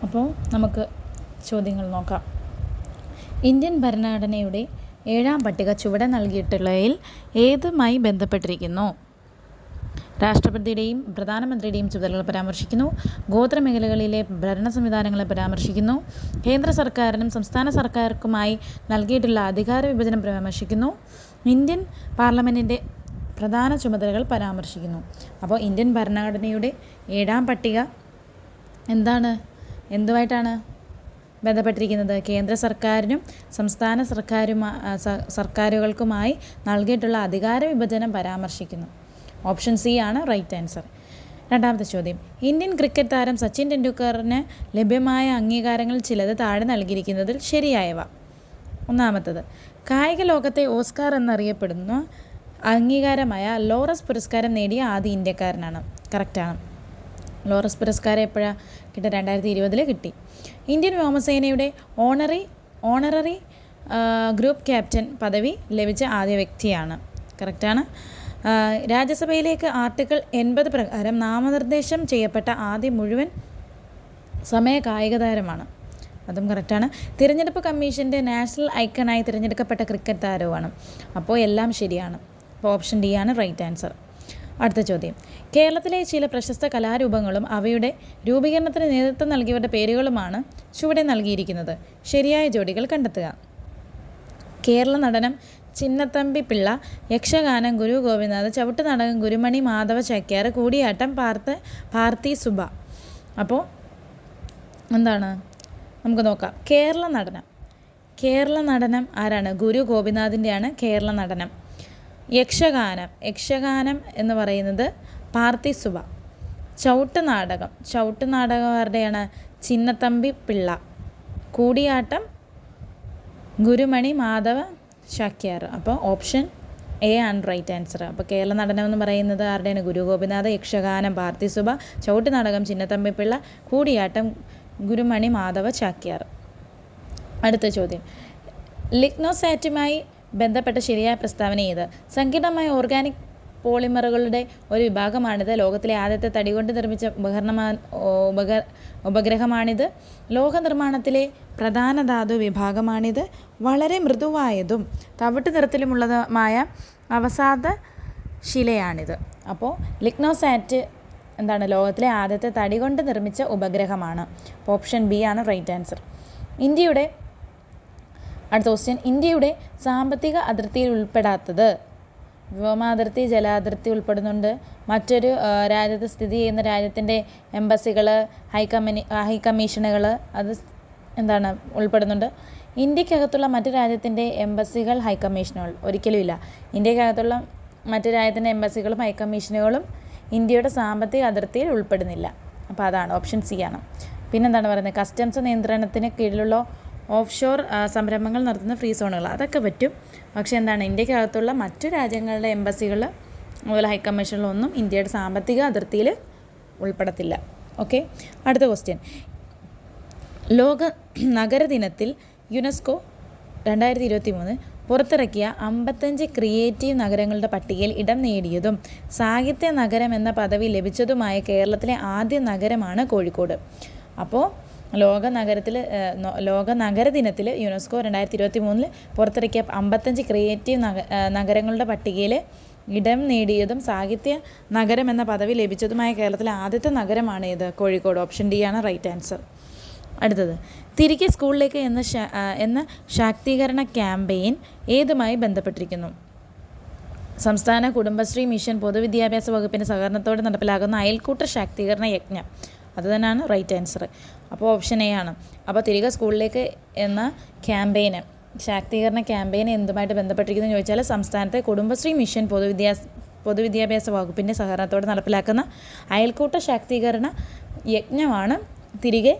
അപ്പോൾ നമുക്ക് ചോദ്യങ്ങൾ നോക്കാം. ഇന്ത്യൻ ഭരണഘടനയുടെ 7ാം പട്ടിക ചുവടെ നൽകിയിട്ടുള്ളതിൽ ഏതുമായി ബന്ധപ്പെട്ടിരിക്കുന്നു? രാഷ്ട്രപതിയുടെയും പ്രധാനമന്ത്രിയുടെയും ചുമതലകൾ പരാമർശിക്കുന്നു. ഗോത്രമേഖലകളിലെ ഭരണ സംവിധാനങ്ങളെ പരാമർശിക്കുന്നു. കേന്ദ്ര സർക്കാരിനും സംസ്ഥാന സർക്കാർക്കുമായി നൽകിയിട്ടുള്ള അധികാര വിഭജനം പരാമർശിക്കുന്നു. ഇന്ത്യൻ പാർലമെൻറ്റിൻ്റെ പ്രധാന ചുമതലകൾ പരാമർശിക്കുന്നു. അപ്പോൾ ഇന്ത്യൻ ഭരണഘടനയുടെ 7ാം പട്ടിക എന്തുമായിട്ടാണ് ബന്ധപ്പെട്ടിരിക്കുന്നത്? കേന്ദ്ര സർക്കാരിനും സംസ്ഥാന സർക്കാരുകൾക്കുമായി നൽകിയിട്ടുള്ള അധികാര വിഭജനം പരാമർശിക്കുന്നു. ഓപ്ഷൻ സി ആണ് റൈറ്റ് ആൻസർ. രണ്ടാമത്തെ ചോദ്യം. ഇന്ത്യൻ ക്രിക്കറ്റ് താരം സച്ചിൻ ടെണ്ടുൽക്കറിന് ലഭ്യമായ അംഗീകാരങ്ങൾ ചിലത് താഴെ നൽകിയിരിക്കുന്നതിൽ ശരിയായവ. ഒന്നാമത്തത്, കായിക ലോകത്തെ ഓസ്കാർ എന്നറിയപ്പെടുന്ന അംഗീകാരമായ ലോറസ് പുരസ്കാരം നേടിയ ആദ്യ ഇന്ത്യക്കാരനാണ്. കറക്റ്റാണ്. ലോറസ് പുരസ്കാരം എപ്പോഴാണ് കിട്ടുക? 2020 കിട്ടി. ഇന്ത്യൻ വ്യോമസേനയുടെ ഓണററി ഗ്രൂപ്പ് ക്യാപ്റ്റൻ പദവി ലഭിച്ച ആദ്യ വ്യക്തിയാണ്. കറക്റ്റാണ്. രാജ്യസഭയിലേക്ക് ആർട്ടിക്കിൾ 80 പ്രകാരം നാമനിർദ്ദേശം ചെയ്യപ്പെട്ട ആദ്യ മുഴുവൻ സമയ കായിക താരമാണ്. അതും കറക്റ്റാണ്. തിരഞ്ഞെടുപ്പ് കമ്മീഷൻ്റെ നാഷണൽ ഐക്കണായി തിരഞ്ഞെടുക്കപ്പെട്ട ക്രിക്കറ്റ് താരവുമാണ്. അപ്പോൾ എല്ലാം ശരിയാണ്. അപ്പോൾ ഓപ്ഷൻ ഡി ആണ് റൈറ്റ് ആൻസർ. അടുത്ത ചോദ്യം. കേരളത്തിലെ ചില പ്രശസ്ത കലാരൂപങ്ങളും അവയുടെ രൂപീകരണത്തിന് നേതൃത്വം നൽകിയവരുടെ പേരുകളുമാണ് ചുവടെ നൽകിയിരിക്കുന്നത്. ശരിയായ ജോഡികൾ കണ്ടെത്തുക. കേരള നടനം ചിന്നത്തമ്പി പിള്ള, യക്ഷഗാനം ഗുരു ഗോപിനാഥ്, ചവിട്ടുനാടകം ഗുരുമണി മാധവ ചാക്യാർ, കൂടിയാട്ടം പാർത്തി സുബ. അപ്പോൾ നമുക്ക് നോക്കാം. കേരള നടനം ആരാണ്? ഗുരു ഗോപിനാഥിൻ്റെയാണ് കേരള നടനം. യക്ഷഗാനം എന്ന് പറയുന്നത് പാർത്തി സുബ. ചവിട്ടുനാടകം ആരുടെയാണ്? ചിന്നത്തമ്പി പിള്ള. കൂടിയാട്ടം ഗുരുമണി മാധവ ചാക്യാർ. അപ്പോൾ ഓപ്ഷൻ എ ആണ് റൈറ്റ് ആൻസർ. അപ്പോൾ കേരള നടനം എന്ന് പറയുന്നത് ആരുടെയാണ്? ഗുരു ഗോപിനാഥ്. യക്ഷഗാനം പാർത്തി സുബ, ചവിട്ടുനാടകം ചിന്നത്തമ്പി പിള്ള, കൂടിയാട്ടം ഗുരുമണി മാധവ ചാക്യാർ. അടുത്ത ചോദ്യം. ലിഗ്നോസാറ്റുമായി ബന്ധപ്പെട്ട ശരിയായ പ്രസ്താവന ഏത്? സങ്കീർണമായ ഓർഗാനിക് പോളിമറുകളുടെ ഒരു വിഭാഗമാണിത്. ലോകത്തിലെ ആദ്യത്തെ തടി കൊണ്ട് നിർമ്മിച്ച ഉപഗ്രഹമാണിത്. ലോക നിർമ്മാണത്തിലെ പ്രധാന ധാതു വിഭാഗമാണിത്. വളരെ മൃദുവായതും തവിട്ട് നിറത്തിലുമുള്ളതുമായ അവസാദ ശിലയാണിത്. അപ്പോൾ ലിഗ്നോസാറ്റ് ലോകത്തിലെ ആദ്യത്തെ തടി കൊണ്ട് നിർമ്മിച്ച ഉപഗ്രഹമാണ്. അപ്പോൾ ഓപ്ഷൻ ബി ആണ് റൈറ്റ് ആൻസർ. അടുത്ത ക്വസ്റ്റ്യൻ. ഇന്ത്യയുടെ സാമ്പത്തിക അതിർത്തിയിൽ ഉൾപ്പെടാത്തത്? വ്യോമാതിർത്തി, ജലാതിർത്തി ഉൾപ്പെടുന്നുണ്ട്. മറ്റൊരു രാജ്യത്ത് സ്ഥിതി ചെയ്യുന്ന രാജ്യത്തിൻ്റെ എംബസികൾ, ഹൈക്കമ്മീഷനുകൾ അത് ഉൾപ്പെടുന്നുണ്ട്. ഇന്ത്യക്കകത്തുള്ള മറ്റു രാജ്യത്തിൻ്റെ എംബസികൾ, ഹൈക്കമ്മീഷനുകൾ ഒരിക്കലും ഇല്ല. ഇന്ത്യക്കകത്തുള്ള മറ്റു രാജ്യത്തിൻ്റെ എംബസികളും ഹൈക്കമ്മീഷനുകളും ഇന്ത്യയുടെ സാമ്പത്തിക അതിർത്തിയിൽ ഉൾപ്പെടുന്നില്ല. അപ്പോൾ അതാണ് ഓപ്ഷൻ സി ആണ്. പിന്നെന്താണ് പറയുന്നത്? കസ്റ്റംസ് നിയന്ത്രണത്തിന് കീഴിലുള്ള ഓഫ് ഷോർ സംരംഭങ്ങൾ നടത്തുന്ന ഫ്രീ സോണുകൾ അതൊക്കെ പറ്റും. പക്ഷേ ഇന്ത്യക്കകത്തുള്ള മറ്റു രാജ്യങ്ങളുടെ എംബസികൾ അതുപോലെ ഹൈക്കമ്മീഷനുകളൊന്നും ഇന്ത്യയുടെ സാമ്പത്തിക അതിർത്തിയിൽ ഉൾപ്പെടത്തില്ല. ഓക്കെ. അടുത്ത ക്വസ്റ്റ്യൻ. ലോക നഗര ദിനത്തിൽ യുനെസ്കോ 2023 പുറത്തിറക്കിയ 55 ക്രിയേറ്റീവ് നഗരങ്ങളുടെ പട്ടികയിൽ ഇടം നേടിയതും സാഹിത്യ നഗരം എന്ന പദവി ലഭിച്ചതുമായ കേരളത്തിലെ ആദ്യ നഗരമാണ് കോഴിക്കോട്. അപ്പോൾ ലോക നഗര ദിനത്തിൽ യുനെസ്കോ 2023 പുറത്തിറക്കിയ 55 ക്രിയേറ്റീവ് നഗരങ്ങളുടെ പട്ടികയിൽ ഇടം നേടിയതും സാഹിത്യ നഗരം എന്ന പദവി ലഭിച്ചതുമായ കേരളത്തിലെ ആദ്യത്തെ നഗരമാണ് ഇത്? കോഴിക്കോട്. ഓപ്ഷൻ ഡി ആണ് റൈറ്റ് ആൻസർ. അടുത്തത്. തിരികെ സ്കൂളിലേക്ക് എന്ന ശാക്തീകരണ ക്യാമ്പയിൻ ഏതുമായി ബന്ധപ്പെട്ടിരിക്കുന്നു? സംസ്ഥാന കുടുംബശ്രീ മിഷൻ പൊതുവിദ്യാഭ്യാസ വകുപ്പിൻ്റെ സഹകരണത്തോടെ നടപ്പിലാക്കുന്ന അയൽക്കൂട്ട ശാക്തീകരണ യജ്ഞം. അത് തന്നെയാണ് റൈറ്റ് ആൻസർ. അപ്പോൾ ഓപ്ഷൻ എ ആണ്. അപ്പോൾ തിരികെ സ്കൂളിലേക്ക് എന്ന ക്യാമ്പയിന്, ശാക്തീകരണ ക്യാമ്പയിൻ എന്തുമായിട്ട് ബന്ധപ്പെട്ടിരിക്കുന്നു ചോദിച്ചാൽ സംസ്ഥാനത്തെ കുടുംബശ്രീ മിഷൻ പൊതുവിദ്യാഭ്യാസ വകുപ്പിൻ്റെ സഹകരണത്തോടെ നടപ്പിലാക്കുന്ന അയൽക്കൂട്ട ശാക്തീകരണ യജ്ഞമാണ് തിരികെ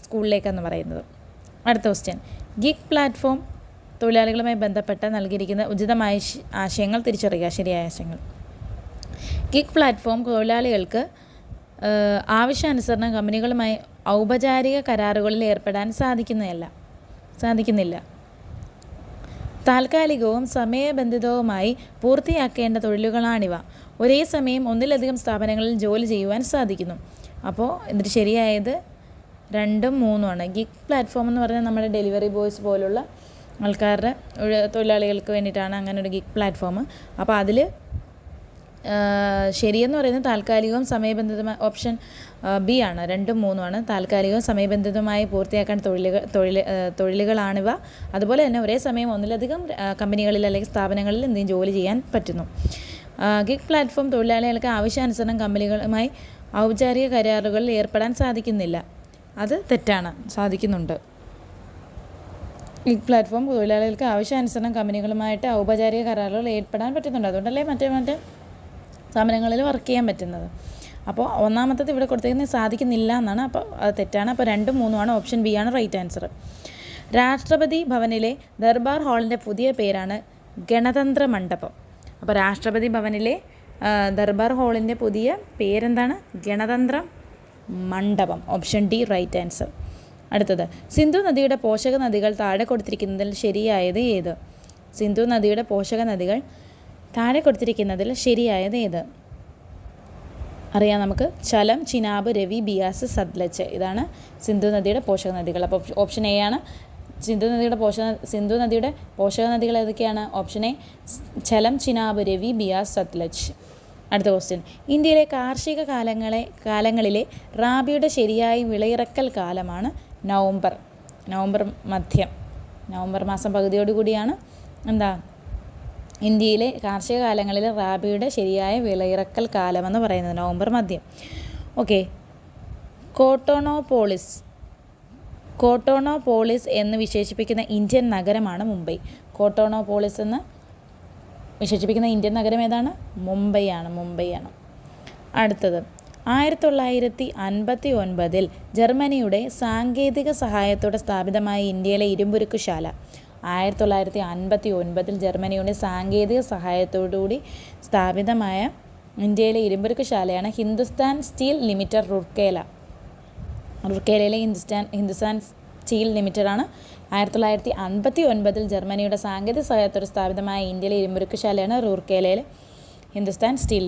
സ്കൂളിലേക്കെന്ന് പറയുന്നത്. അടുത്ത ക്വസ്റ്റ്യൻ. ഗിഗ് പ്ലാറ്റ്ഫോം തൊഴിലാളികളുമായി ബന്ധപ്പെട്ട് നൽകിയിരിക്കുന്ന ഉചിതമായ ആശയങ്ങൾ തിരിച്ചറിയുക. ശരിയായ ആശയങ്ങൾ. ഗിഗ് പ്ലാറ്റ്ഫോം തൊഴിലാളികൾക്ക് ആവശ്യാനുസരണം കമ്പനികളുമായി ഔപചാരിക കരാറുകളിൽ ഏർപ്പെടാൻ സാധിക്കുന്നില്ല. താൽക്കാലികവും സമയബന്ധിതവുമായി പൂർത്തിയാക്കേണ്ട തൊഴിലുകളാണിവ. ഒരേ സമയം ഒന്നിലധികം സ്ഥാപനങ്ങളിൽ ജോലി ചെയ്യുവാൻ സാധിക്കുന്നു. അപ്പോൾ ഇതിന് ശരിയായത് 2ഉം 3ഉമാണ്. ഗിഗ് പ്ലാറ്റ്ഫോം എന്ന് പറഞ്ഞാൽ നമ്മുടെ ഡെലിവറി ബോയ്സ് പോലുള്ള ആൾക്കാരുടെ തൊഴിലാളികൾക്ക് വേണ്ടിയിട്ടാണ് അങ്ങനെ ഒരു ഗിഗ് പ്ലാറ്റ്ഫോം. അപ്പോൾ അതിൽ ശരിയെന്ന് പറയുന്നത് താൽക്കാലികവും സമയബന്ധിതമായ ഓപ്ഷൻ ബി ആണ്. 2ഉം 3ഉമാണ്. താൽക്കാലികവും സമയബന്ധിതമായി പൂർത്തിയാക്കാൻ തൊഴിലുകളാണിവ. അതുപോലെ തന്നെ ഒരേ സമയം ഒന്നിലധികം കമ്പനികളിൽ അല്ലെങ്കിൽ സ്ഥാപനങ്ങളിൽ എന്തെങ്കിലും ജോലി ചെയ്യാൻ പറ്റുന്നു. ഗിഗ് പ്ലാറ്റ്ഫോം തൊഴിലാളികൾക്ക് ആവശ്യാനുസരണം കമ്പനികളുമായി ഔപചാരിക കരാറുകളിൽ ഏർപ്പെടാൻ സാധിക്കുന്നില്ല. അത് തെറ്റാണ്, സാധിക്കുന്നുണ്ട്. ഗിഗ് പ്ലാറ്റ്ഫോം തൊഴിലാളികൾക്ക് ആവശ്യാനുസരണം കമ്പനികളുമായിട്ട് ഔപചാരിക കരാറുകളിൽ ഏർപ്പെടാൻ പറ്റുന്നുണ്ട്. അതുകൊണ്ടല്ലേ മറ്റേ സ്ഥാപനങ്ങളിൽ വർക്ക് ചെയ്യാൻ പറ്റുന്നത്. അപ്പോൾ ഒന്നാമത്തത് ഇവിടെ കൊടുത്തിരിക്കുന്നത് സാധിക്കുന്നില്ല എന്നാണ്. അപ്പോൾ അത് തെറ്റാണ്. അപ്പോൾ 2ഉം 3ഉമാണ്. ഓപ്ഷൻ ബി ആണ് റൈറ്റ് ആൻസർ. രാഷ്ട്രപതി ഭവനിലെ ദർബാർ ഹാളിൻ്റെ പുതിയ പേരാണ് ഗണതന്ത്ര മണ്ഡപം. അപ്പോൾ രാഷ്ട്രപതി ഭവനിലെ ദർബാർ ഹാളിൻ്റെ പുതിയ പേരെന്താണ്? Ganatantra Mandapam. Option D right answer. അടുത്തത്, സിന്ധു നദിയുടെ പോഷക നദികൾ താഴെ കൊടുത്തിരിക്കുന്നതിൽ ശരിയായത് ഏത്? സിന്ധു നദിയുടെ പോഷക നദികൾ താഴെ കൊടുത്തിരിക്കുന്നതിൽ ശരിയായത് ഏത്? അറിയാം നമുക്ക്. ചലം, ചിനാബ്, രവി, ബിയാസ്, സത്ലജ്. ഇതാണ് സിന്ധു നദിയുടെ പോഷക നദികൾ. അപ്പോൾ ഓപ്ഷൻ എ ആണ് സിന്ധു നദിയുടെ പോഷക നദികൾ ഏതൊക്കെയാണ്? ഓപ്ഷൻ എ ചലം, ചിനാബ്, രവി, ബിയാസ്, സത്ലജ്. അടുത്ത ക്വസ്റ്റ്യൻ, ഇന്ത്യയിലെ കാർഷിക കാലങ്ങളിലെ റാബിയുടെ ശരിയായി വിളയിറക്കൽ കാലമാണ് നവംബർ മധ്യം. നവംബർ മാസം പകുതിയോടുകൂടിയാണ് ഇന്ത്യയിലെ കാർഷിക കാലങ്ങളിലെ റാബിയുടെ ശരിയായ വിളയിറക്കൽ കാലമെന്ന് പറയുന്നത് നവംബർ മധ്യം. ഓക്കെ. കോട്ടോണോപോളിസ് എന്ന് വിശേഷിപ്പിക്കുന്ന ഇന്ത്യൻ നഗരമാണ് മുംബൈ. കോട്ടോണോപോളിസ് എന്ന് വിശേഷിപ്പിക്കുന്ന ഇന്ത്യൻ നഗരം ഏതാണ്? മുംബൈയാണ്. അടുത്തത്, 1959 ജർമ്മനിയുടെ സാങ്കേതിക സഹായത്തോടെ സ്ഥാപിതമായ ഇന്ത്യയിലെ ഇരുമ്പുരുക്കുശാല. 1959 ജർമ്മനിയുടെ സാങ്കേതിക സഹായത്തോടുകൂടി സ്ഥാപിതമായ ഇന്ത്യയിലെ ഇരുമ്പുരുക്കുശാലയാണ് ഹിന്ദുസ്ഥാൻ സ്റ്റീൽ ലിമിറ്റഡ് റൂർക്കേലയിലെ ഹിന്ദുസ്ഥാൻ സ്റ്റീൽ ലിമിറ്റഡാണ് 1959 ജർമ്മനിയുടെ സാങ്കേതിക സഹായത്തോടെ സ്ഥാപിതമായ ഇന്ത്യയിലെ ഇരുമ്പുരുക്കുശാലയാണ് റൂർക്കേലയിലെ ഹിന്ദുസ്ഥാൻ സ്റ്റീൽ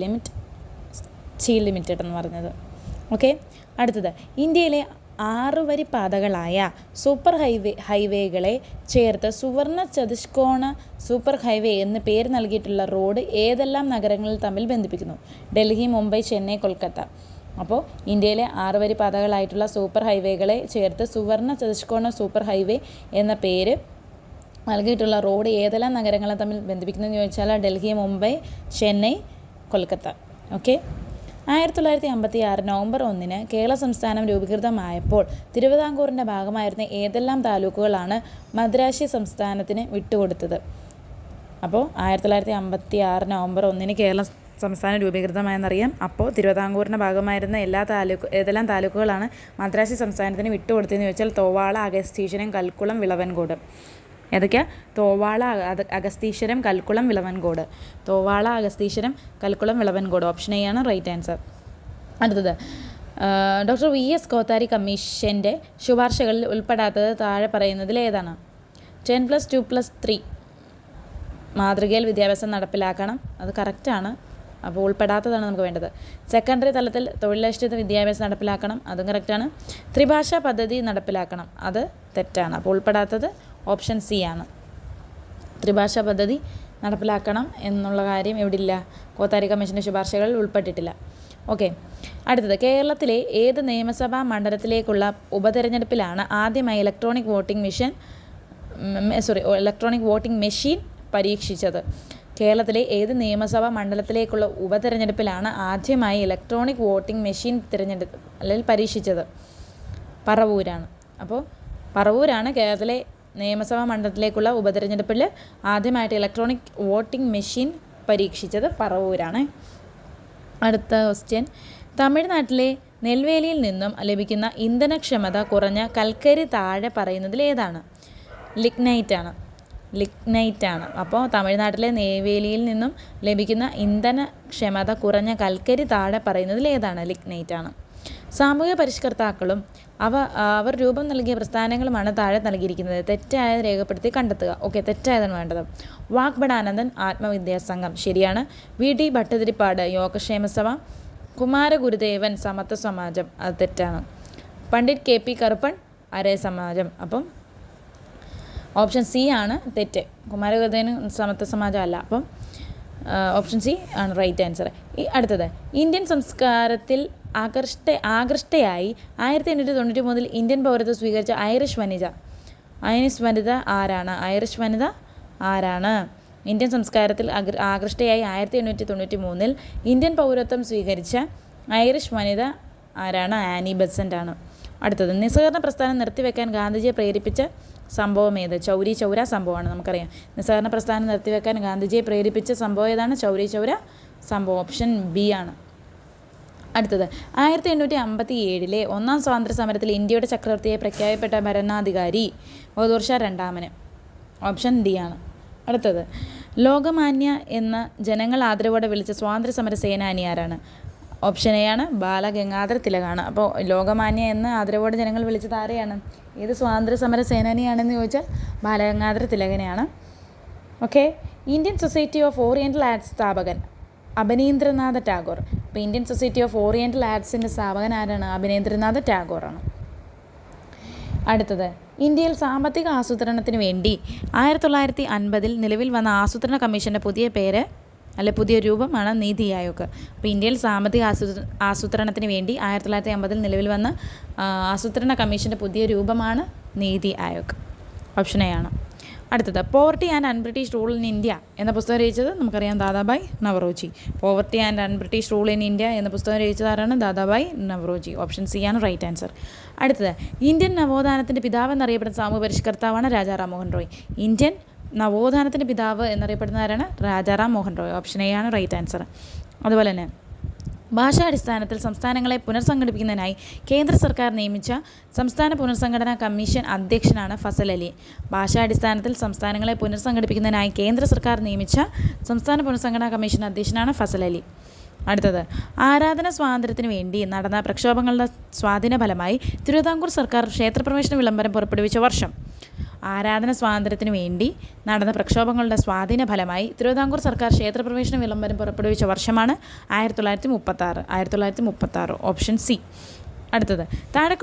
ലിമിറ്റഡ് എന്ന് പറഞ്ഞത്. ഓക്കെ. അടുത്തത്, ഇന്ത്യയിലെ 6 വരി പാതകളായ സൂപ്പർ ഹൈവേകളെ ചേർത്ത് സുവർണ ചതുഷ്കോണ സൂപ്പർ ഹൈവേ എന്ന് പേര് നൽകിയിട്ടുള്ള റോഡ് ഏതെല്ലാം നഗരങ്ങളിൽ തമ്മിൽ ബന്ധിപ്പിക്കുന്നു? ഡൽഹി, മുംബൈ, ചെന്നൈ, കൊൽക്കത്ത. അപ്പോൾ ഇന്ത്യയിലെ 6 വരി പാതകളായിട്ടുള്ള സൂപ്പർ ഹൈവേകളെ ചേർത്ത് സുവർണ ചതുഷ്കോണ സൂപ്പർ ഹൈവേ എന്ന പേര് നൽകിയിട്ടുള്ള റോഡ് ഏതെല്ലാം നഗരങ്ങളെ തമ്മിൽ ബന്ധിപ്പിക്കുന്നതെന്ന് ചോദിച്ചാൽ ഡൽഹി, മുംബൈ, ചെന്നൈ, കൊൽക്കത്ത. ഓക്കെ. 1956 നവംബർ 1 കേരള സംസ്ഥാനം രൂപീകൃതമായപ്പോൾ തിരുവിതാംകൂറിൻ്റെ ഭാഗമായിരുന്ന ഏതെല്ലാം താലൂക്കുകളാണ് മദ്രാശി സംസ്ഥാനത്തിന് വിട്ടുകൊടുത്തത്? അപ്പോൾ 1956 നവംബർ 1 കേരള സംസ്ഥാനം രൂപീകൃതമായെന്നറിയാം. അപ്പോൾ തിരുവിതാംകൂറിൻ്റെ ഭാഗമായിരുന്ന ഏതെല്ലാം താലൂക്കുകളാണ് മദ്രാശി സംസ്ഥാനത്തിന് വിട്ടുകൊടുത്തതെന്ന് ചോദിച്ചാൽ തോവാള, അഗസ്തീശ്വരം, കൽക്കുളം, വിളവൻകോട്. ഏതൊക്കെയാണ്? തോവാള, അഗസ്തീശ്വരം, കൽക്കുളം, വിളവൻകോട്. തോവാള, അഗസ്തീശ്വരം, കൽക്കുളം, വിളവൻകോട്. ഓപ്ഷൻ എ ആണ് റൈറ്റ് ആൻസർ. അടുത്തത്, ഡോക്ടർ VS കോത്താരി കമ്മീഷൻ്റെ ശുപാർശകളിൽ ഉൾപ്പെടാത്തത് താഴെ പറയുന്നതിൽ ഏതാണ്? 10+2+3 മാതൃകയിൽ വിദ്യാഭ്യാസം നടപ്പിലാക്കണം. അത് കറക്റ്റാണ്. അപ്പോൾ ഉൾപ്പെടാത്തതാണ് നമുക്ക് വേണ്ടത്. സെക്കൻഡറി തലത്തിൽ തൊഴിലധിഷ്ഠിത വിദ്യാഭ്യാസം നടപ്പിലാക്കണം. അതും കറക്റ്റാണ്. ത്രിഭാഷാ പദ്ധതി നടപ്പിലാക്കണം. അത് തെറ്റാണ്. അപ്പോൾ ഉൾപ്പെടാത്തത് ഓപ്ഷൻ സി ആണ്. ത്രിഭാഷാ പദ്ധതി നടപ്പിലാക്കണം എന്നുള്ള കാര്യം ഇവിടെ ഇല്ല. കോത്താരി കമ്മീഷൻ്റെ ശുപാർശകളിൽ ഉൾപ്പെട്ടിട്ടില്ല. ഓക്കെ. അടുത്തത്, കേരളത്തിലെ ഏത് നിയമസഭാ മണ്ഡലത്തിലേക്കുള്ള ഉപതെരഞ്ഞെടുപ്പിലാണ് ആദ്യമായി ഇലക്ട്രോണിക് വോട്ടിംഗ് മെഷീൻ പരീക്ഷിച്ചത്? കേരളത്തിലെ ഏത് നിയമസഭാ മണ്ഡലത്തിലേക്കുള്ള ഉപതെരഞ്ഞെടുപ്പിലാണ് ആദ്യമായി ഇലക്ട്രോണിക് വോട്ടിംഗ് മെഷീൻ പരീക്ഷിച്ചത്? പറവൂരാണ്. അപ്പോൾ പറവൂരാണ് കേരളത്തിലെ നിയമസഭാ മണ്ഡലത്തിലേക്കുള്ള ഉപതെരഞ്ഞെടുപ്പിൽ ആദ്യമായിട്ട് ഇലക്ട്രോണിക് വോട്ടിംഗ് മെഷീൻ പരീക്ഷിച്ചത് പറവൂരാണ്. അടുത്ത ക്വസ്റ്റ്യൻ, തമിഴ്നാട്ടിലെ നെൽവേലിയിൽ നിന്നും ലഭിക്കുന്ന ഇന്ധനക്ഷമത കുറഞ്ഞ കൽക്കരി താഴെ പറയുന്നതിൽ ഏതാണ്? ലിഗ്നൈറ്റ് ആണ്. അപ്പോൾ തമിഴ്നാട്ടിലെ നെയ്വേലിയിൽ നിന്നും ലഭിക്കുന്ന ഇന്ധനക്ഷമത കുറഞ്ഞ കൽക്കരി താഴെ പറയുന്നതിൽ ഏതാണ്? ലിഗ്നൈറ്റ് ആണ്. സാമൂഹ്യ പരിഷ്കർത്താക്കളും അവർ രൂപം നൽകിയ പ്രസ്ഥാനങ്ങളുമാണ് താഴെ നൽകിയിരിക്കുന്നത്. തെറ്റായത് രേഖപ്പെടുത്തി കണ്ടെത്തുക. ഓക്കെ, തെറ്റായതാണ് വേണ്ടത്. വാഗ്ബടാനന്ദൻ ആത്മവിദ്യാസംഘം ശരിയാണ്. VD ഭട്ടതിരിപ്പാട് യോഗക്ഷേമ സഭ. കുമാരഗുരുദേവൻ സമത്വ സമാജം അത് തെറ്റാണ്. പണ്ഡിറ്റ് KP കറുപ്പൻ ആര്യ സമാജം. അപ്പം ഓപ്ഷൻ സി ആണ് തെറ്റ്. കുമാരഗുരുദേവന് സമത്വ സമാജം അല്ല. അപ്പം ഓപ്ഷൻ സി ആണ് റൈറ്റ് ആൻസർ. ഈ അടുത്തത്, ഇന്ത്യൻ സംസ്കാരത്തിൽ ആകൃഷ്ടയായി 1893 ഇന്ത്യൻ പൗരത്വം സ്വീകരിച്ച ഐറിഷ് വനിത ആരാണ്? ഇന്ത്യൻ സംസ്കാരത്തിൽ ആകൃഷ്ടയായി 1893 ഇന്ത്യൻ പൗരത്വം സ്വീകരിച്ച ഐറിഷ് വനിത ആരാണ്? ആനി ബെസൻ്റ് ആണ്. അടുത്തത്, നിസ്സഹകരണ പ്രസ്ഥാനം നിർത്തിവെക്കാൻ ഗാന്ധിജിയെ പ്രേരിപ്പിച്ച സംഭവം ഏത്? ചൗരി ചൗര സംഭവമാണ്. നമുക്കറിയാം നിസ്സഹകരണ പ്രസ്ഥാനം നിർത്തിവെക്കാൻ ഗാന്ധിജിയെ പ്രേരിപ്പിച്ച സംഭവം ഏതാണ്? ചൗരി ചൗര സംഭവം. ഓപ്ഷൻ ബി ആണ്. അടുത്തത്, 1857 ഒന്നാം സ്വാതന്ത്ര്യ സമരത്തിൽ ഇന്ത്യയുടെ ചക്രവർത്തിയായി പ്രഖ്യാപിക്കപ്പെട്ട ഭരണാധികാരി ബഹദൂർ ഷാ രണ്ടാമൻ. ഓപ്ഷൻ ഡി ആണ്. അടുത്തത്, ലോകമാന്യ എന്ന ജനങ്ങൾ ആദരവോടെ വിളിച്ച സ്വാതന്ത്ര്യ സമര സേനാനി ആരാണ്? ഓപ്ഷൻ എ ആണ്, ബാലഗംഗാധര തിലകാണ്. അപ്പോൾ ലോകമാന്യ എന്ന ആദരവോടെ ജനങ്ങൾ വിളിച്ചത് ആരെയാണ്? ഏത് സ്വാതന്ത്ര്യ സമര സേനാനിയാണെന്ന് ചോദിച്ചാൽ ബാലഗംഗാധര തിലകനെയാണ്. Okay. Indian society of oriental arts സ്ഥാപകൻ അഭിനേന്ദ്രനാഥ ടാഗോർ. അപ്പോൾ ഇന്ത്യൻ സൊസൈറ്റി ഓഫ് ഓറിയൻ്റൽ ആർട്സിൻ്റെ സ്ഥാപകൻ ആരാണ്? അഭിനേന്ദ്രനാഥ ടാഗോറാണ്. അടുത്തത്, ഇന്ത്യയിൽ സാമ്പത്തിക ആസൂത്രണത്തിന് വേണ്ടി 1950 നിലവിൽ വന്ന ആസൂത്രണ കമ്മീഷൻ്റെ പുതിയ രൂപമാണ് നീതി ആയോഗ്. അപ്പോൾ ഇന്ത്യയിൽ സാമ്പത്തിക ആസൂത്രണത്തിന് വേണ്ടി 1950 നിലവിൽ വന്ന ആസൂത്രണ കമ്മീഷൻ്റെ പുതിയ രൂപമാണ് നീതി ആയോഗ്. ഓപ്ഷൻ എ ആണ്. അടുത്തത്, poverty and un-British rule in India എന്ന പുസ്തകം രചിച്ചത് നമുക്കറിയാം Dadabhai Naoroji. Poverty and un-British rule in India എന്ന പുസ്തകം രചിച്ചത് ആരാണ്? ദാദാഭായ് നവറോജി. ഓപ്ഷൻ സി ആണ് റൈറ്റ് ആൻസർ. അടുത്തത്, ഇന്ത്യൻ നവോത്ഥാനത്തിൻ്റെ പിതാവ് എന്നറിയപ്പെടുന്ന സാമൂഹ്യ പരിഷ്കർത്താവാണ് രാജാ റാം മോഹൻ റോയ്. ഇന്ത്യൻ നവോത്ഥാനത്തിൻ്റെ പിതാവ് എന്നറിയപ്പെടുന്ന ആരാണ്? രാജാറാം മോഹൻ റോയ്. ഓപ്ഷൻ എ ആണ് റൈറ്റ് ആൻസർ. അതുപോലെ തന്നെ ഭാഷാടിസ്ഥാനത്തിൽ സംസ്ഥാനങ്ങളെ പുനർസംഘടിപ്പിക്കുന്നതിനായി കേന്ദ്ര സർക്കാർ നിയമിച്ച സംസ്ഥാന പുനർസംഘടനാ കമ്മീഷൻ അധ്യക്ഷനാണ് ഫസൽ അലി. ഭാഷാടിസ്ഥാനത്തിൽ സംസ്ഥാനങ്ങളെ പുനർസംഘടിപ്പിക്കുന്നതിനായി കേന്ദ്ര സർക്കാർ നിയമിച്ച സംസ്ഥാന പുനർസംഘടനാ കമ്മീഷൻ അധ്യക്ഷനാണ് ഫസൽ അലി. അടുത്തത്, ആരാധന സ്വാതന്ത്ര്യത്തിന് വേണ്ടി നടന്ന പ്രക്ഷോഭങ്ങളുടെ സ്വാധീന ഫലമായി തിരുവിതാംകൂർ സർക്കാർ ക്ഷേത്രപ്രവേശന വിളംബരം പുറപ്പെടുവിച്ച വർഷം. ആരാധന സ്വാതന്ത്ര്യത്തിന് വേണ്ടി നടന്ന പ്രക്ഷോഭങ്ങളുടെ സ്വാധീന ഫലമായി തിരുവിതാംകൂർ സർക്കാർ ക്ഷേത്രപ്രവേശന വിളംബരം പുറപ്പെടുവിച്ച വർഷമാണ് 1936. Option C. അടുത്തത്, താഴെ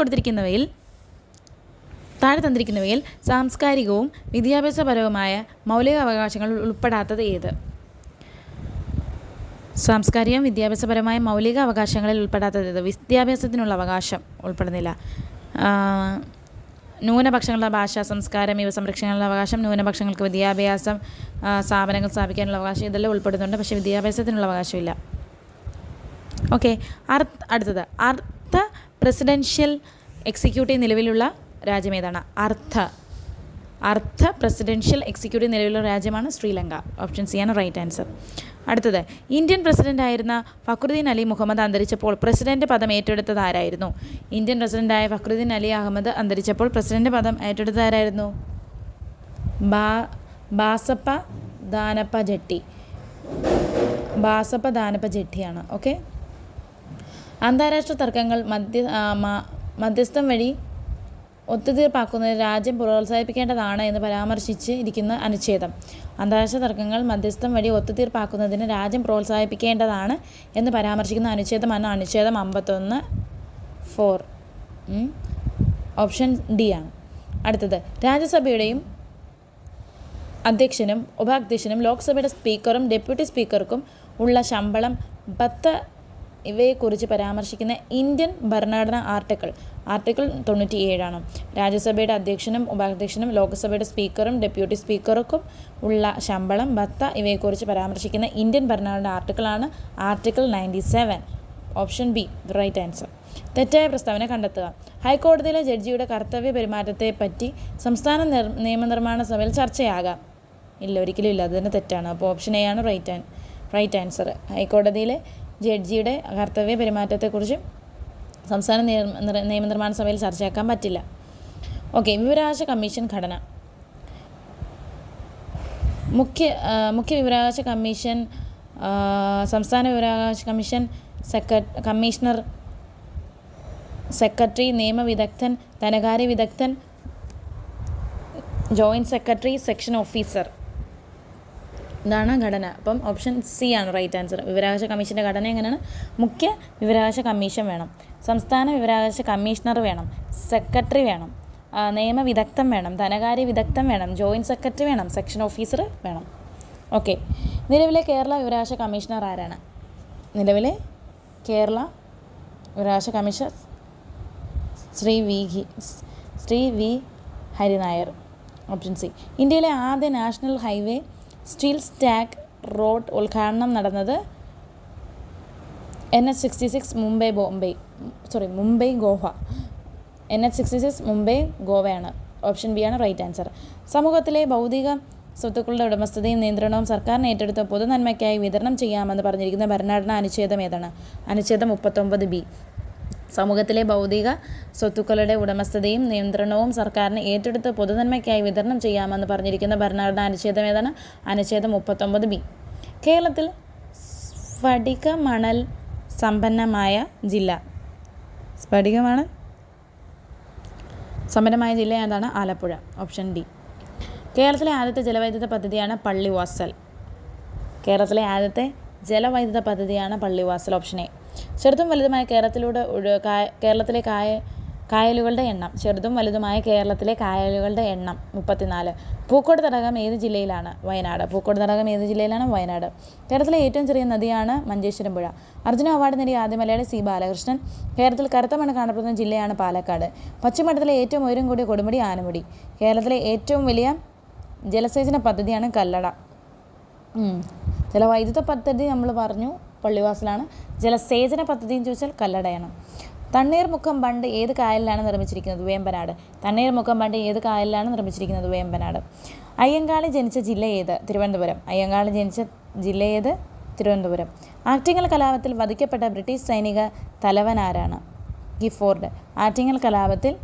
തന്നിരിക്കുന്നവയിൽ സാംസ്കാരികവും വിദ്യാഭ്യാസപരവുമായ മൗലിക അവകാശങ്ങൾ ഉൾപ്പെടാത്തത് ഏത്? സാംസ്കാരികവും വിദ്യാഭ്യാസപരമായ മൗലിക അവകാശങ്ങളിൽ ഉൾപ്പെടാത്തത് ഏത്? വിദ്യാഭ്യാസത്തിനുള്ള അവകാശം ഉൾപ്പെടുന്നില്ല. ന്യൂനപക്ഷങ്ങളുടെ ഭാഷ, സംസ്കാരം ഇവ സംരക്ഷണത്തിനുള്ള അവകാശം, ന്യൂനപക്ഷങ്ങൾക്ക് വിദ്യാഭ്യാസം, സ്ഥാപനങ്ങൾ സ്ഥാപിക്കാനുള്ള അവകാശം, ഇതെല്ലാം ഉൾപ്പെടുന്നുണ്ട്. പക്ഷേ വിദ്യാഭ്യാസത്തിനുള്ള അവകാശമില്ല. ഓക്കെ. അടുത്തത്, അർദ്ധ പ്രസിഡൻഷ്യൽ എക്സിക്യൂട്ടീവ് നിലവിലുള്ള രാജ്യം ഏതാണ്? അർദ്ധ പ്രസിഡൻഷ്യൽ എക്സിക്യൂട്ടീവ് നിലവിലുള്ള രാജ്യമാണ് ശ്രീലങ്ക. ഓപ്ഷൻ സി ആണ് റൈറ്റ് ആൻസർ. അടുത്തത്, ഇന്ത്യൻ പ്രസിഡൻ്റായിരുന്ന ഫക്രുദ്ദീൻ അലി മുഹമ്മദ് അന്തരിച്ചപ്പോൾ പ്രസിഡന്റ് പദം ഏറ്റെടുത്തത് ആരായിരുന്നു? ഇന്ത്യൻ പ്രസിഡൻ്റായ ഫക്രുദ്ദീൻ അലി അഹമ്മദ് അന്തരിച്ചപ്പോൾ പ്രസിഡന്റ് പദം ഏറ്റെടുത്തത് ആരായിരുന്നു? ബാസപ്പ ദാനപ്പ ജെട്ടിയാണ്. ഓക്കെ. അന്താരാഷ്ട്ര തർക്കങ്ങൾ മധ്യസ്ഥം വഴി ഒത്തുതീർപ്പാക്കുന്നത് രാജ്യം പ്രോത്സാഹിപ്പിക്കേണ്ടതാണ് എന്ന് പരാമർശിച്ചിരിക്കുന്ന അനുച്ഛേദം. അന്താരാഷ്ട്ര തർക്കങ്ങൾ മധ്യസ്ഥം വഴി ഒത്തുതീർപ്പാക്കുന്നതിന് രാജ്യം പ്രോത്സാഹിപ്പിക്കേണ്ടതാണ് എന്ന് പരാമർശിക്കുന്ന അനുച്ഛേദമാണ് അനുച്ഛേദം 51(4). ഓപ്ഷൻ ഡി ആണ്. അടുത്തത്, രാജ്യസഭയുടെയും അധ്യക്ഷനും ഉപാധ്യക്ഷനും ലോക്സഭയുടെ സ്പീക്കറും ഡെപ്യൂട്ടി സ്പീക്കർക്കും ഉള്ള ശമ്പളം, ഭത്ത ഇവയെക്കുറിച്ച് പരാമർശിക്കുന്ന ഇന്ത്യൻ ഭരണഘടന ആർട്ടിക്കിൾ 97 ആണ്. രാജ്യസഭയുടെ അധ്യക്ഷനും ഉപാധ്യക്ഷനും ലോക്സഭയുടെ സ്പീക്കറും ഡെപ്യൂട്ടി സ്പീക്കർക്കും ഉള്ള ശമ്പളം, ഭത്ത ഇവയെക്കുറിച്ച് പരാമർശിക്കുന്ന ഇന്ത്യൻ ഭരണഘടന ആർട്ടിക്കിളാണ് article 97. Option B right answer. തെറ്റായ പ്രസ്താവന കണ്ടെത്തുക. ഹൈക്കോടതിയിലെ ജഡ്ജിയുടെ കർത്തവ്യ പെരുമാറ്റത്തെപ്പറ്റി സംസ്ഥാന നിയമനിർമ്മാണ സഭയിൽ ചർച്ചയാകാം. ഇല്ല, ഒരിക്കലും ഇല്ല. അത് തന്നെ തെറ്റാണ്. അപ്പോൾ ഓപ്ഷൻ എ ആണ് റൈറ്റ് ആൻസർ. ഹൈക്കോടതിയിലെ ജഡ്ജിയുടെ കർത്തവ്യ പെരുമാറ്റത്തെക്കുറിച്ച് സംസ്ഥാന നിയമനിർമ്മാണ സഭയിൽ ചർച്ചയാക്കാൻ പറ്റില്ല. ഓക്കെ. വിവരാവകാശ കമ്മീഷൻ ഘടന. മുഖ്യ വിവരാവകാശ കമ്മീഷൻ, സംസ്ഥാന വിവരാവകാശ കമ്മീഷൻ, കമ്മീഷണർ, സെക്രട്ടറി, നിയമവിദഗ്ധൻ, ധനകാര്യ വിദഗ്ധൻ, ജോയിൻറ്റ് സെക്രട്ടറി, സെക്ഷൻ ഓഫീസർ. ഇതാണ് ഘടന. അപ്പം ഓപ്ഷൻ സി ആണ് റൈറ്റ് ആൻസർ. വിവരാവകാശ കമ്മീഷൻ്റെ ഘടന എങ്ങനെയാണ്? മുഖ്യ വിവരാവകാശ കമ്മീഷൻ വേണം. സംസ്ഥാന വിവരാവകാശ കമ്മീഷണർ വേണം, സെക്രട്ടറി വേണം, നിയമവിദഗ്ധൻ വേണം, ധനകാര്യ വിദഗ്ധൻ വേണം, ജോയിൻറ്റ് സെക്രട്ടറി വേണം, സെക്ഷൻ ഓഫീസർ വേണം. ഓക്കെ, നിലവിലെ കേരള വിവരാവകാശ കമ്മീഷണർ ആരാണ്? നിലവിലെ കേരള വിവരാവകാശ commissioner Shri V Hari Nair. Option C. ഇന്ത്യയിലെ ആദ്യ national highway steel stack road ഉദ്ഘാടനം നടന്നത് NH-66 മുംബൈ ഗോവ. NH-66 മുംബൈ ഗോവയാണ്. ഓപ്ഷൻ ബി ആണ് റൈറ്റ് ആൻസർ. സമൂഹത്തിലെ ഭൗതിക സ്വത്തുക്കളുടെ ഉടമസ്ഥതയും നിയന്ത്രണവും സർക്കാരിന് ഏറ്റെടുത്ത പൊതുനന്മയ്ക്കായി വിതരണം ചെയ്യാമെന്ന് പറഞ്ഞിരിക്കുന്ന ഭരണഘടനാ അനുച്ഛേദം ഏതാണ്? അനുച്ഛേദം 39B. സമൂഹത്തിലെ ഭൗതിക സ്വത്തുക്കളുടെ ഉടമസ്ഥതയും നിയന്ത്രണവും സർക്കാരിന് ഏറ്റെടുത്ത് പൊതുനന്മയ്ക്കായി വിതരണം ചെയ്യാമെന്ന് പറഞ്ഞിരിക്കുന്ന ഭരണഘടനാ അനുച്ഛേദം ഏതാണ്? അനുച്ഛേദം 39B. കേരളത്തിൽ സ്ഫടിക മണൽ സമ്പന്നമായ ജില്ല. സ്ഫടികമാണ് സമ്പന്നമായ ജില്ല ഏതാണ്? ആലപ്പുഴ. Option D. കേരളത്തിലെ ആദ്യത്തെ ജലവൈദ്യുത പദ്ധതിയാണ് പള്ളിവാസൽ. കേരളത്തിലെ ആദ്യത്തെ ജലവൈദ്യുത പദ്ധതിയാണ് പള്ളിവാസൽ. Option A. ചെറുതും വലുതുമായ കേരളത്തിലെ കായലുകളുടെ എണ്ണം. ചെറുതും വലുതുമായ കേരളത്തിലെ കായലുകളുടെ എണ്ണം 34. പൂക്കോട് തടാകം ഏത് ജില്ലയിലാണ്? വയനാട്. പൂക്കോട് തടാകം ഏത് ജില്ലയിലാണ്? വയനാട്. കേരളത്തിലെ ഏറ്റവും ചെറിയ നദിയാണ് മഞ്ചേശ്വരം പുഴ. അർജുന അവാർഡ് നേടിയ ആദ്യ മലയാളി സി ബാലകൃഷ്ണൻ. കേരളത്തിൽ കറുത്ത മണ്ണ് കാണപ്പെടുന്ന ജില്ലയാണ് പാലക്കാട്. പശ്ചിമഘട്ടത്തിലെ ഏറ്റവും ഉയരം കൂടിയ കൊടുമുടി ആനമുടി. കേരളത്തിലെ ഏറ്റവും വലിയ ജലസേചന പദ്ധതിയാണ് കല്ലട. ജലവൈദ്യുത പദ്ധതി നമ്മൾ പറഞ്ഞു പള്ളിവാസലാണ്. ജലസേചന പദ്ധതി എന്ന് ചോദിച്ചാൽ കല്ലടയാണ്. തണ്ണീർമുക്കം ബണ്ട് ഏത് കായലിലാണ് നിർമ്മിച്ചിരിക്കുന്നത്? വേമ്പനാട്. തണ്ണീർമുക്കം ബണ്ട് ഏത് കായലിലാണ് നിർമ്മിച്ചിരിക്കുന്നത്? വേമ്പനാട്. അയ്യങ്കാളി ജനിച്ച ജില്ല ഏത്? തിരുവനന്തപുരം. അയ്യങ്കാളി ജനിച്ച ജില്ല ഏത്? തിരുവനന്തപുരം. ആറ്റിങ്ങൽ കലാപത്തിൽ വധിക്കപ്പെട്ട ബ്രിട്ടീഷ് സൈനിക തലവൻ ആരാണ്? ഗിഫോർഡ്. ആറ്റിങ്ങൽ കലാപത്തിൽ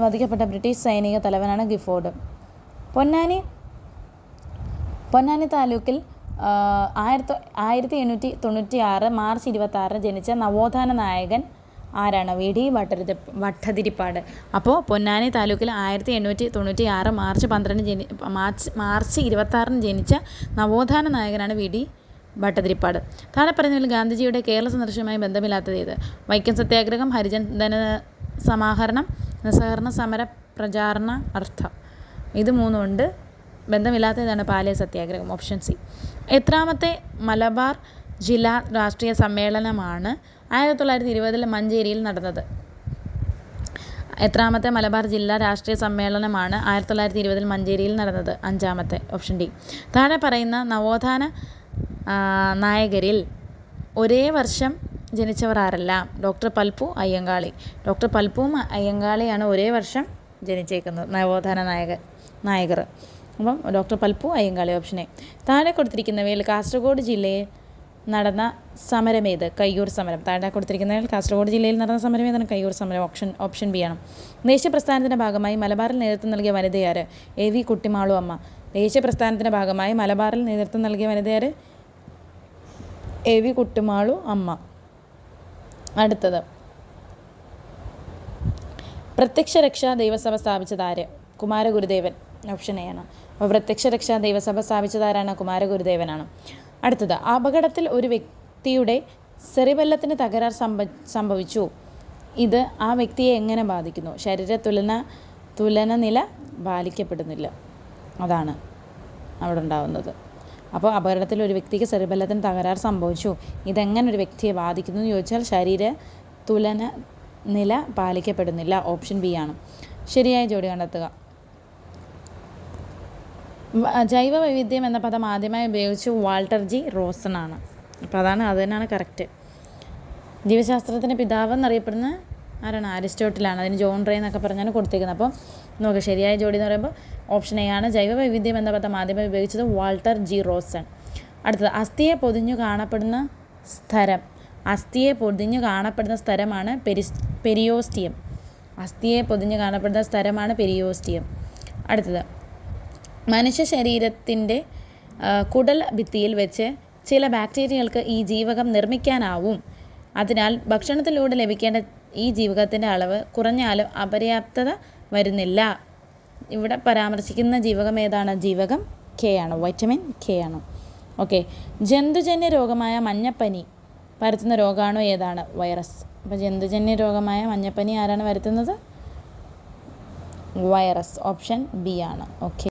വധിക്കപ്പെട്ട ബ്രിട്ടീഷ് സൈനിക തലവനാണ് ഗിഫോർഡ്. പൊന്നാനി താലൂക്കിൽ 1896 മാർച്ച് 26 ജനിച്ച നവോത്ഥാന നായകൻ ആരാണ്? V D Bhattathiripad. അപ്പോൾ പൊന്നാനി താലൂക്കിൽ 1896 മാർച്ച് 26 ജനിച്ച നവോത്ഥാന നായകനാണ് വി ഡി ഭട്ടതിരിപ്പാട്. താഴെ പറഞ്ഞതിൽ ഗാന്ധിജിയുടെ കേരള സന്ദർശനവുമായി ബന്ധമില്ലാത്തത് ഏത്? വൈക്കം സത്യാഗ്രഹം, ഹരിജൻ ധന സമാഹരണം, നിസ്സഹകരണ സമര പ്രചാരണ അർത്ഥം. ഇത് മൂന്നുമുണ്ട്. ബന്ധമില്ലാത്തതാണ് പാലേ സത്യാഗ്രഹം. Option C. എത്രാമത്തെ മലബാർ ജില്ലാ രാഷ്ട്രീയ സമ്മേളനമാണ് 1920 മഞ്ചേരിയിൽ നടന്നത്? എത്രാമത്തെ മലബാർ ജില്ലാ രാഷ്ട്രീയ സമ്മേളനമാണ് 1920 മഞ്ചേരിയിൽ നടന്നത്? 5ാമത്തെ. Option D. താഴെ പറയുന്ന നവോത്ഥാന നായകരിൽ ഒരേ വർഷം ജനിച്ചവർ ആരെല്ലാം? ഡോക്ടർ പൽപ്പു, അയ്യങ്കാളി. ഡോക്ടർ പൽപ്പുവും അയ്യങ്കാളിയാണ് ഒരേ വർഷം ജനിച്ചേക്കുന്നത് നവോത്ഥാന നായകർ. അപ്പം doctor Palpu, Ayyankali. Option A. താഴെ കൊടുത്തിരിക്കുന്നവയിൽ കാസർഗോഡ് ജില്ലയിൽ നടന്ന സമരമേത്? കയ്യൂർ സമരം. താഴെ കൊടുത്തിരിക്കുന്നവയിൽ കാസർഗോഡ് ജില്ലയിൽ നടന്ന സമരം ഏതാണ്? കയ്യൂർ സമരം. ഓപ്ഷൻ ബി ആണ്. ദേശീയ പ്രസ്ഥാനത്തിൻ്റെ ഭാഗമായി മലബാറിൽ നേതൃത്വം നൽകിയ വനിതയാര്? AV കുട്ടിമാളു അമ്മ. ദേശീയ പ്രസ്ഥാനത്തിൻ്റെ ഭാഗമായി മലബാറിൽ നേതൃത്വം നൽകിയ വനിതയാര്? AV കുട്ടിമാളു അമ്മ. അടുത്തത് പ്രത്യക്ഷ രക്ഷാ ദൈവസഭ സ്ഥാപിച്ചതാര്? കുമാരഗുരുദേവൻ. ഓപ്ഷൻ എ ആണ്. അപ്പോൾ പ്രത്യക്ഷ രക്ഷാ ദൈവസഭ സ്ഥാപിച്ചതാരാണ്? കുമാരഗുരുദേവനാണ്. അടുത്തത് അപകടത്തിൽ ഒരു വ്യക്തിയുടെ സെറിബെല്ലത്തിന് തകരാർ സംഭവിച്ചു. ഇത് ആ വ്യക്തിയെ എങ്ങനെ ബാധിക്കുന്നു? ശരീര തുലനനില പാലിക്കപ്പെടുന്നില്ല. അതാണ് അവിടെ ഉണ്ടാകുന്നത്. അപ്പോൾ അപകടത്തിൽ ഒരു വ്യക്തിക്ക് സെറിബെല്ലത്തിന് തകരാർ സംഭവിച്ചു. ഇതെങ്ങനെ ഒരു വ്യക്തിയെ ബാധിക്കുന്നു എന്ന് ചോദിച്ചാൽ ശരീര തുലനനില പാലിക്കപ്പെടുന്നില്ല. ഓപ്ഷൻ ബി ആണ്. ശരിയായ ജോഡി കണ്ടെത്തുക. ജൈവ വൈവിധ്യം എന്ന പദം ആദ്യമായി ഉപയോഗിച്ച് വാൾട്ടർ ജി റോസൺ ആണ്. അപ്പോൾ അത് തന്നെയാണ് കറക്റ്റ്. ജീവശാസ്ത്രത്തിൻ്റെ പിതാവ് എന്നറിയപ്പെടുന്ന ആരാണ്? അരിസ്റ്റോട്ടിലാണ്. അതിന് ജോൺ റേ എന്നൊക്കെ പറഞ്ഞാണ് കൊടുത്തേക്കുന്നത്. അപ്പോൾ നോക്കുക, ശരിയായ ജോഡി എന്ന് പറയുമ്പോൾ ഓപ്ഷൻ എ ആണ്. ജൈവ വൈവിധ്യം എന്ന പദം ആദ്യമായി ഉപയോഗിച്ചത് വാൾട്ടർ ജി റോസൺ. അടുത്തത് അസ്ഥിയെ പൊതിഞ്ഞു കാണപ്പെടുന്ന സ്ഥലം. അസ്ഥിയെ പൊതിഞ്ഞു കാണപ്പെടുന്ന സ്ഥലമാണ് പെരിയോസ്റ്റിയം. അസ്ഥിയെ പൊതിഞ്ഞു കാണപ്പെടുന്ന സ്ഥലമാണ് പെരിയോസ്റ്റിയം. അടുത്തത് മനുഷ്യ ശരീരത്തിൻ്റെ കുടൽ ഭിത്തിയിൽ വെച്ച് ചില ബാക്ടീരിയകൾക്ക് ഈ ജീവകം നിർമ്മിക്കാനാവും. അതിനാൽ ഭക്ഷണത്തിലൂടെ ലഭിക്കേണ്ട ഈ ജീവകത്തിൻ്റെ അളവ് കുറഞ്ഞാലും അപര്യാപ്തത വരുന്നില്ല. ഇവിടെ പരാമർശിക്കുന്ന ജീവകം ഏതാണ്? ജീവകം K ആണ്. വൈറ്റമിൻ K ആണ്. ഓക്കെ. ജന്തുജന്യ രോഗമായ മഞ്ഞപ്പനി പരത്തുന്ന രോഗാണു ഏതാണ്? വൈറസ്. അപ്പോൾ ജന്തുജന്യ രോഗമായ മഞ്ഞപ്പനി ആരാണ് വരുത്തുന്നത്? വൈറസ്. ഓപ്ഷൻ ബി ആണ്. ഓക്കെ.